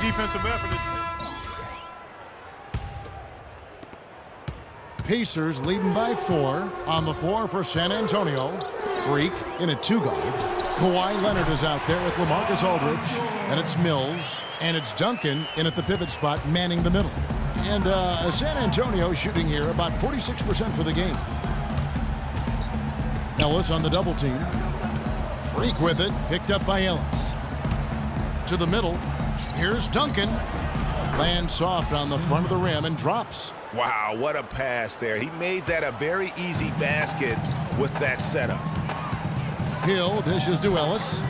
defensive effort is. Pacers leading by 4. On the floor for San Antonio. Frik in a 2-guard. Kawhi Leonard is out there with LaMarcus Aldridge. And it's Mills. And it's Duncan in at the pivot spot, manning the middle. And San Antonio shooting here about 46% for the game. Ellis on the double team. Frik with it. Picked up by Ellis. To the middle. Here's Duncan. Lands soft on the front of the rim and drops. Wow, what a pass there. He made that a very easy basket with that setup. Hill dishes to Ellis.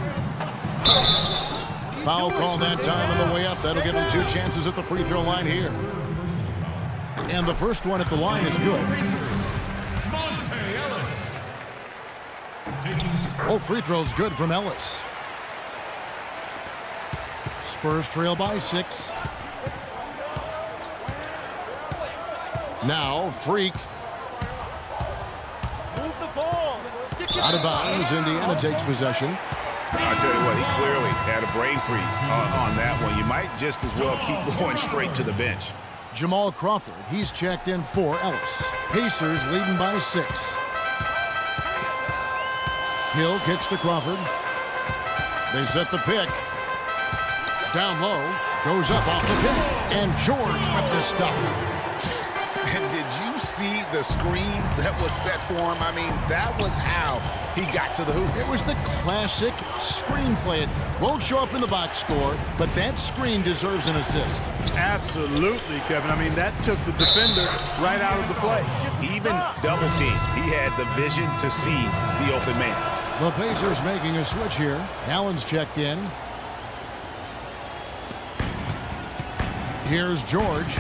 Foul call that time on the way up. That'll give him 2 chances at the free throw line here. And the first one at the line is good. Both free throws good from Ellis. Spurs trail by 6. Now, Frik. Move the ball. Stick it Out of bounds. Indiana takes possession. I tell you what, he clearly had a brain freeze on that one. You might just as well keep going straight to the bench. Jamal Crawford, he's checked in for Ellis. Pacers leading by 6. Hill kicks to Crawford. They set the pick. Down low. Goes up off the pick. And George with the stuff. And did you see the screen that was set for him? I mean, that was how he got to the hoop. It was the classic screen play. It won't show up in the box score, but that screen deserves an assist. Absolutely, Kevin. I mean, that took the defender right out of the play. Even double team, he had the vision to see the open man. The Pacers making a switch here. Allen's checked in. Here's George.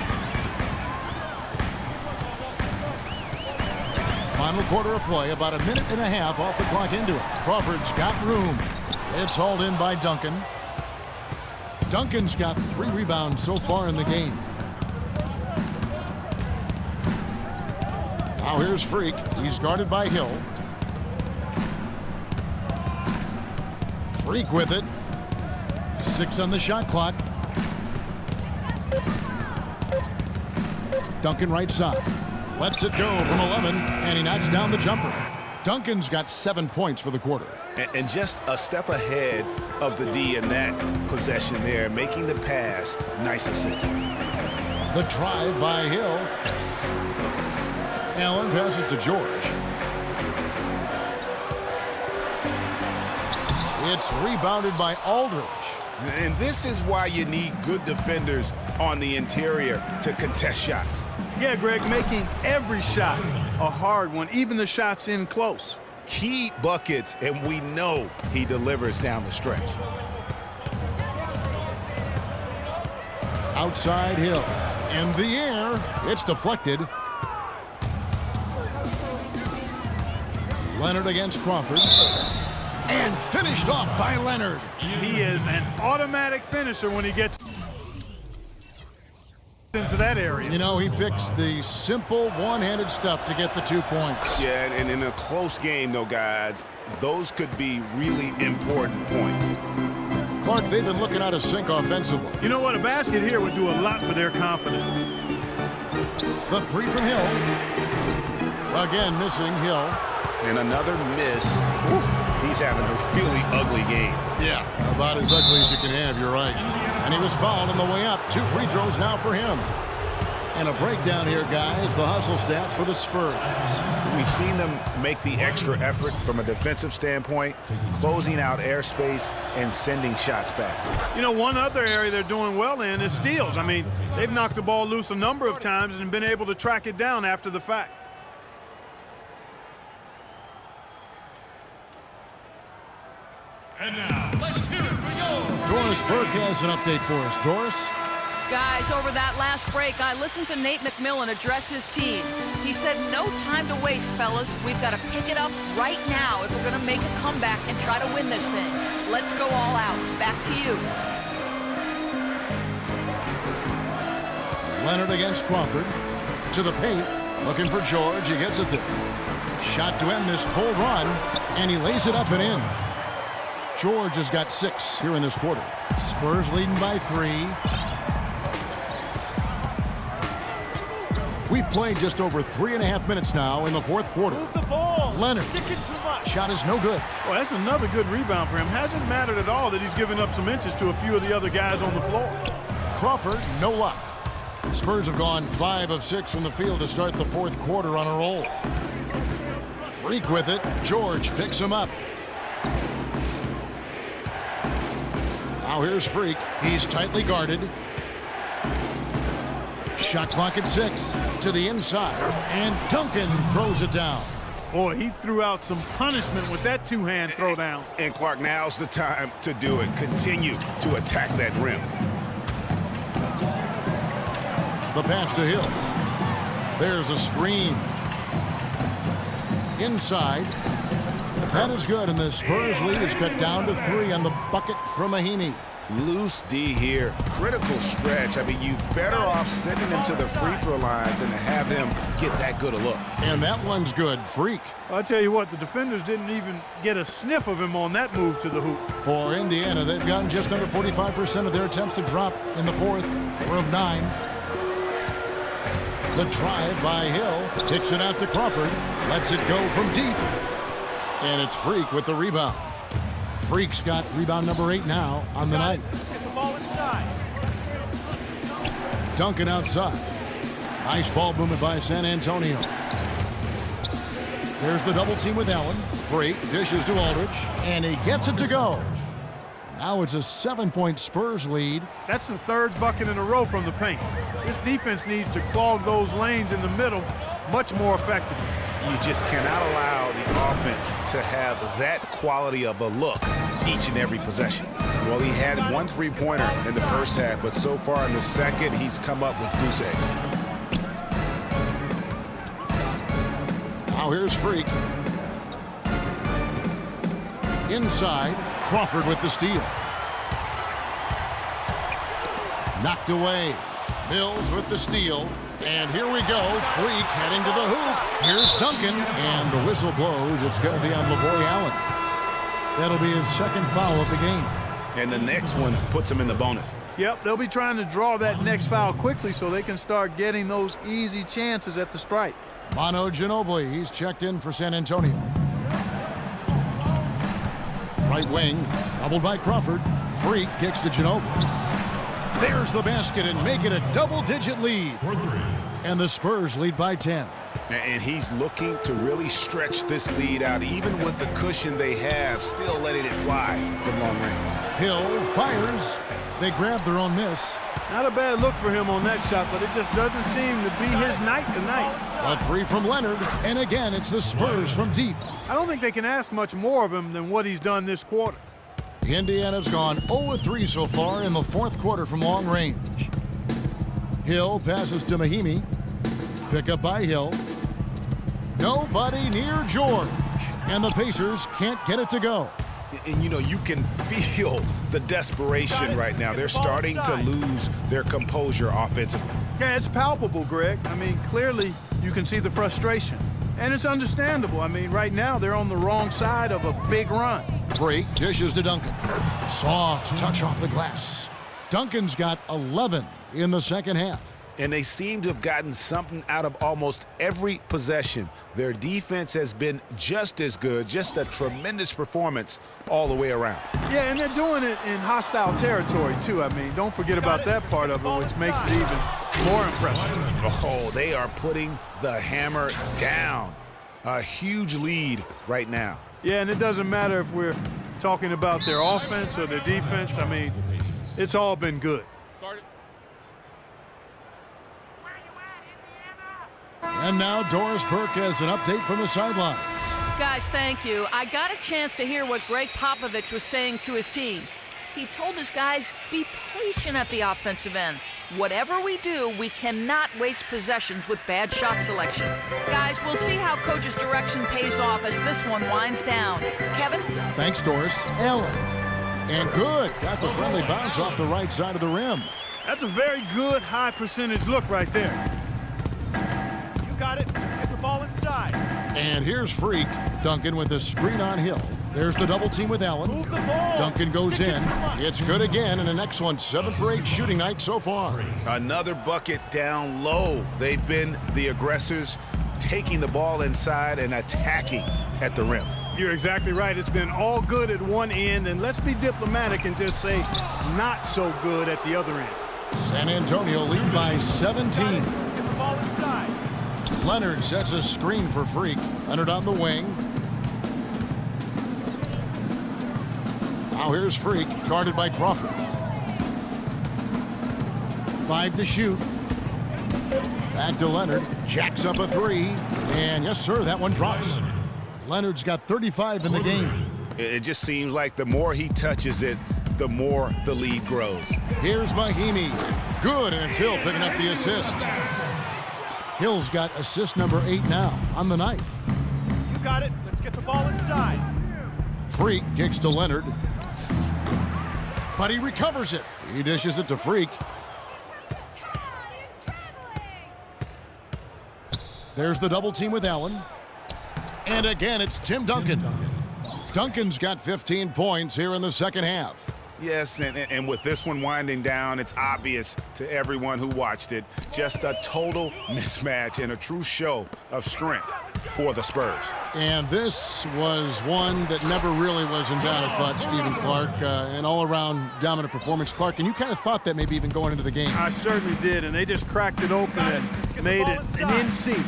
Final quarter of play, about a minute and a half off the clock into it. Crawford's got room. It's hauled in by Duncan. Duncan's got 3 rebounds so far in the game. Now here's Frik. He's guarded by Hill. Frik with it. 6 on the shot clock. Duncan right side. Lets it go from 11, and he knocks down the jumper. Duncan's got 7 points for the quarter. And just a step ahead of the D in that possession there, making the pass. Nice assist. The drive by Hill. Allen passes to George. It's rebounded by Aldridge. And this is why you need good defenders on the interior to contest shots. Yeah, Greg, making every shot a hard one, even the shots in close. Key buckets, and we know he delivers down the stretch. Outside Hill. In the air. It's deflected. Leonard against Crawford. And finished off by Leonard. He is an automatic finisher when he gets into that area. You know, he picks the simple one-handed stuff to get the 2 points. Yeah, and in a close game, though, guys, those could be really important points. Clark, they've been looking out of sync offensively. You know what? A basket here would do a lot for their confidence. The 3 from Hill. Again, missing Hill. And another miss. He's having a really ugly game. Yeah, about as ugly as you can have, you're right. And he was fouled on the way up. 2 free throws now for him. And a breakdown here, guys. The hustle stats for the Spurs. We've seen them make the extra effort from a defensive standpoint, closing out airspace and sending shots back. You know, one other area they're doing well in is steals. I mean, they've knocked the ball loose a number of times and been able to track it down after the fact. And now, let's hear it for yours. Doris Burke has an update for us. Doris? Guys, over that last break, I listened to Nate McMillan address his team. He said, no time to waste, fellas. We've got to pick it up right now if we're going to make a comeback and try to win this thing. Let's go all out. Back to you. Leonard against Crawford. To the paint. Looking for George. He gets it there. Shot to end this cold run. And he lays it up and in. George has got 6 here in this quarter. Spurs leading by 3. We've played just over 3.5 minutes now in the fourth quarter. Move the ball. Leonard. Sticking too much. Shot is no good. Well, that's another good rebound for him. Hasn't mattered at all that he's given up some inches to a few of the other guys on the floor. Crawford, no luck. Spurs have gone 5 of 6 from the field to start the fourth quarter on a roll. Frik with it. George picks him up. Now here's Frik. He's tightly guarded. Shot clock at 6 to the inside, and Duncan throws it down. Boy, he threw out some punishment with that two-hand throwdown. And Clark, now's the time to do it. Continue to attack that rim. The pass to Hill. There's a screen. Inside. That is good, and the Spurs lead is cut down to 3 on the bucket from Mahinmi. Loose D here. Critical stretch. I mean, you better off sending him to the free throw lines than to have him get that good a look. And that one's good. Frik. I'll tell you what, the defenders didn't even get a sniff of him on that move to the hoop. For Indiana, they've gotten just under 45% of their attempts to drop in the fourth. 4 of 9. The drive by Hill. Kicks it out to Crawford. Lets it go from deep. And it's Frik with the rebound. Frik's got rebound number 8 now on the night. Get the ball inside. Duncan outside. Nice ball movement by San Antonio. There's the double team with Allen. Frik dishes to Aldridge, and he gets it to go. Now it's a 7-point Spurs lead. That's the third bucket in a row from the paint. This defense needs to clog those lanes in the middle much more effectively. You just cannot allow the offense to have that quality of a look each and every possession. Well, he had 1 3-pointer in the first half, but so far in the second, he's come up with goose eggs. Now here's Frik. Inside, Crawford with the steal. Knocked away. Mills with the steal. And here we go. Frik heading to the hoop. Here's Duncan. And the whistle blows. It's going to be on LaVoy Allen. That'll be his second foul of the game. And the next one puts him in the bonus. Yep, they'll be trying to draw that next foul quickly so they can start getting those easy chances at the stripe. Manu Ginobili, he's checked in for San Antonio. Right wing, doubled by Crawford. Frik kicks to Ginobili. There's the basket and make it a double-digit lead. And the Spurs lead by 10. And he's looking to really stretch this lead out, even with the cushion they have, still letting it fly from long range. Hill fires. They grab their own miss. Not a bad look for him on that shot, but it just doesn't seem to be his night tonight. A 3 from Leonard, and again, it's the Spurs from deep. I don't think they can ask much more of him than what he's done this quarter. Indiana's gone 0-3 so far in the fourth quarter from long range. Hill passes to Mahinmi. Pick up by Hill. Nobody near George. And the Pacers can't get it to go. And, you know, you can feel the desperation right now. They're starting to lose their composure offensively. Yeah, it's palpable, Greg. I mean, clearly you can see the frustration. And it's understandable. I mean, right now they're on the wrong side of a big run. Frik dishes to Duncan. Soft touch off the glass. Duncan's got 11 in the second half. And they seem to have gotten something out of almost every possession. Their defense has been just as good, just a tremendous performance all the way around. Yeah, and they're doing it in hostile territory, too. I mean, don't forget about that part of it, which makes it even more impressive. Oh, they are putting the hammer down. A huge lead right now. Yeah, and it doesn't matter if we're talking about their offense or their defense. I mean, it's all been good. And now Doris Burke has an update from the sidelines. Guys, thank you. I got a chance to hear what Greg Popovich was saying to his team. He told his guys, be patient at the offensive end. Whatever we do, we cannot waste possessions with bad shot selection. Guys, we'll see how Coach's direction pays off as this one winds down. Kevin? Thanks, Doris. Allen. And good. Got the friendly bounce off the right side of the rim. That's a very good high percentage look right there. You got it. Get the ball inside. And here's Frik. Duncan with a screen on Hill. There's the double team with Allen. Move the ball. Duncan goes Stick it in. too much. It's good again, and an excellent 7 for 8 shooting night so far. Another bucket down low. They've been the aggressors, taking the ball inside and attacking at the rim. You're exactly right. It's been all good at one end, and let's be diplomatic and just say not so good at the other end. San Antonio lead by 17. Get the ball inside. Leonard sets a screen for Frik. Leonard on the wing. Now here's Frik, guarded by Crawford. 5 to shoot. Back to Leonard. Jacks up a 3. And yes, sir, that one drops. Leonard's got 35 in the game. It just seems like the more he touches it, the more the lead grows. Here's Mahimi. Good, and it's Hill picking up the assist. Hill's got assist number 8 now on the night. You got it. Let's get the ball inside. Frik kicks to Leonard. But he recovers it. He dishes it to Frik. There's the double team with Allen. And again, it's Tim Duncan. Duncan's got 15 points here in the second half. Yes, and with this one winding down, it's obvious to everyone who watched it. Just a total mismatch and a true show of strength for the Spurs. And this was one that never really was in doubt, I thought, Stephen Clark. An all-around dominant performance. Clark, and you kind of thought that maybe even going into the game. I certainly did, and they just cracked it open and made it an NC.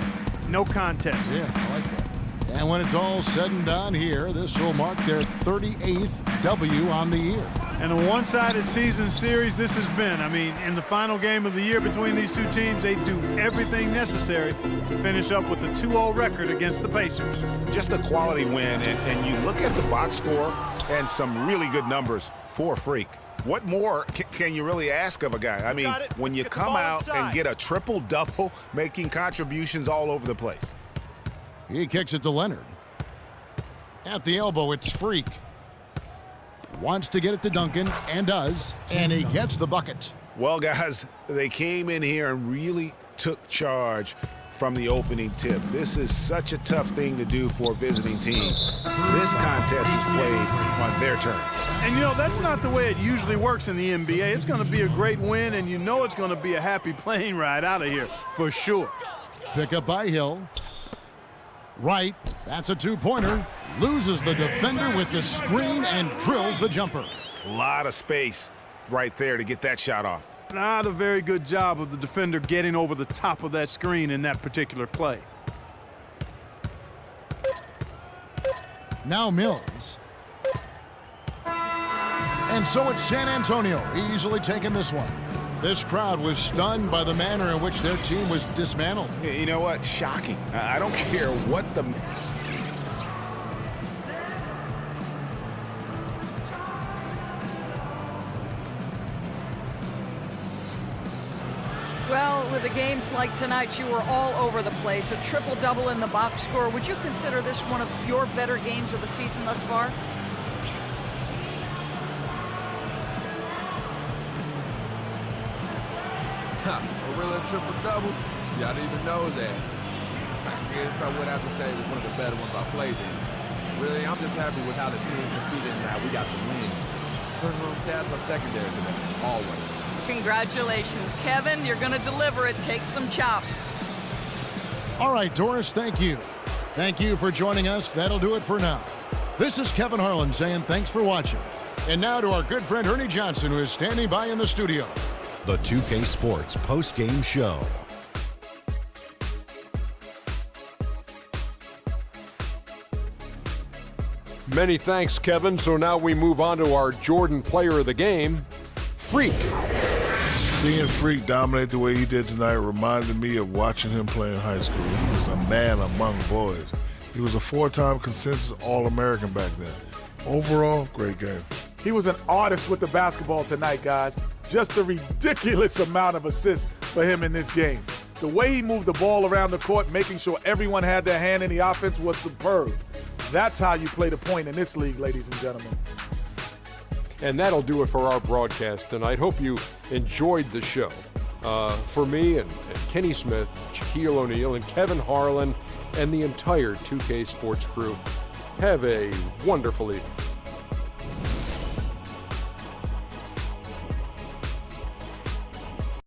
No contest. Yeah, I like that. And when it's all said and done here, this will mark their 38th W on the year. And a one-sided season series this has been. I mean, in the final game of the year between these two teams, they do everything necessary to finish up with a 2-0 record against the Pacers. Just a quality win, and you look at the box score and some really good numbers for Frik. What more can you really ask of a guy? I mean, when you come out and get a triple-double, making contributions all over the place. He kicks it to Leonard. At the elbow, it's Frik. Wants to get it to Duncan, and does, and he gets the bucket. Well, guys, they came in here and really took charge from the opening tip. This is such a tough thing to do for a visiting team. This contest was played on their turn. And, you know, that's not the way it usually works in the NBA. It's going to be a great win, and you know it's going to be a happy plane ride out of here, for sure. Pick up by Hill. Right, that's a 2-pointer. Loses the defender with the screen and drills the jumper. A lot of space right there to get that shot off. Not a very good job of the defender getting over the top of that screen in that particular play. Now Mills. And so it's San Antonio, easily taking this one. This crowd was stunned by the manner in which their team was dismantled. You know what? Shocking. I don't care what the... Well, with a game like tonight, you were all over the place. A triple-double in the box score. Would you consider this one of your better games of the season thus far? A real triple-double? Y'all didn't even know that. I guess I would have to say it was one of the better ones I played in. Really, I'm just happy with how the team competed and how we got the win. Personal stats are secondary to that, always. Congratulations, Kevin. You're going to deliver it. Take some chops. All right, Doris, thank you. Thank you for joining us. That'll do it for now. This is Kevin Harlan saying thanks for watching. And now to our good friend Ernie Johnson, who is standing by in the studio. The 2K Sports post-game show. Many thanks, Kevin. So now we move on to our Jordan player of the game, Frik. Seeing Frik dominate the way he did tonight reminded me of watching him play in high school. He was a man among boys. He was a 4-time consensus All-American back then. Overall, great game. He was an artist with the basketball tonight, guys. Just a ridiculous amount of assists for him in this game. The way he moved the ball around the court, making sure everyone had their hand in the offense, was superb. That's how you play the point in this league, ladies and gentlemen. And that'll do it for our broadcast tonight. Hope you enjoyed the show. For me and Kenny Smith, Shaquille O'Neal, and Kevin Harlan, and the entire 2K Sports crew, Have a wonderful evening.